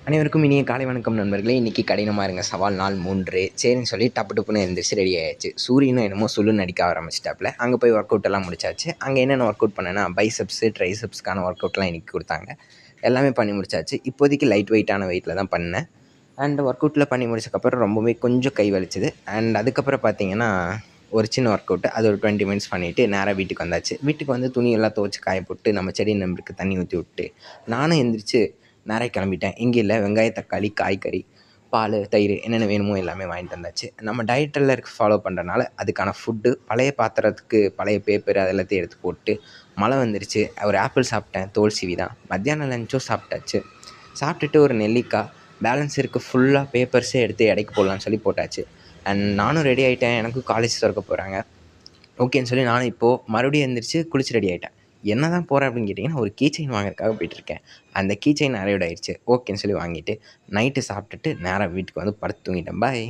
அனைவருக்கும் இனிய காலை வணக்கம் நண்பர்களே. இன்றைக்கி கடினமாக இருங்க சவால் நாள் 3 சரின்னு சொல்லி டப்பு டப்புன்னு எழுந்திரிச்சு ரெடி ஆயாச்சு. சூரியனும் என்னமோ சுள்ளுன்னு அடிக்க ஆரம்பிச்சிட்டாப்புல. அங்கே போய் ஒர்க் அவுட் எல்லாம் முடிச்சாச்சு. அங்கே என்னென்ன ஒர்க் அவுட் பண்ணேன்னா பைசெப்ஸு ட்ரைசெப்ஸ்க்கான ஒர்க் அவுட்லாம் இன்றைக்கி கொடுத்தாங்க. எல்லாமே பண்ணி முடிச்சாச்சு. இப்போதைக்கு லைட் வெயிட்டான வெயிட்டில் தான் பண்ணேன். அண்ட் ஒர்க் அவுட்டில் பண்ணி முடிச்சக்கப்புறம் ரொம்பவே கொஞ்சம் கை வலிச்சுது. அண்ட் அதுக்கப்புறம் பார்த்தீங்கன்னா ஒரு சின்ன ஒர்க் அவுட்டு அது ஒரு 20 மினிட்ஸ் பண்ணிவிட்டு நேராக வீட்டுக்கு வந்தாச்சு. வீட்டுக்கு வந்து துணியெல்லாம் துவச்சி காய போட்டு நம்ம செடி நம்பருக்கு தண்ணி ஊற்றி விட்டு நானும் எந்திரிச்சு நேராக கிளம்பிட்டேன். இங்கே இல்லை வெங்காய தக்காளி காய்கறி பால் தயிர் என்னென்ன வேணுமோ எல்லாமே வாங்கிட்டு வந்தாச்சு. நம்ம டயட்டில் ஃபாலோ பண்ணுறனால அதுக்கான ஃபுட்டு பழைய பாத்திரத்துக்கு பழைய பேப்பர் அது எல்லாத்தையும் எடுத்து போட்டு மழை வந்துருச்சு. ஒரு ஆப்பிள் சாப்பிட்டேன், தோல் சீவி தான். மத்தியானம் லஞ்சும் சாப்பிட்டாச்சு. சாப்பிட்டுட்டு ஒரு நெல்லிக்காய் பேலன்ஸ் இருக்குது ஃபுல்லாக பேப்பர்ஸே எடுத்து எடைக்கு போடலான்னு சொல்லி போட்டாச்சு. அண்ட் நானும் ரெடி ஆகிட்டேன். எனக்கும் காலேஜ் திறக்க போகிறாங்க. ஓகேன்னு சொல்லி நானும் இப்போது மறுபடியும் எழுந்திரிச்சு குளிச்சு ரெடி ஆகிட்டேன். என்ன தான் போகிறேன் அப்படின்னு கேட்டிங்கன்னா ஒரு கீ செயின் வாங்குறதுக்காக போயிட்டுருக்கேன். அந்த கீ செயின் அரைவ்ட் ஆயிடுச்சு. ஓகேன்னு சொல்லி வாங்கிட்டு நைட்டு சாப்பிட்டுட்டு நேராக வீட்டுக்கு வந்து படுத்து தூங்கிட்டேன். பாய்.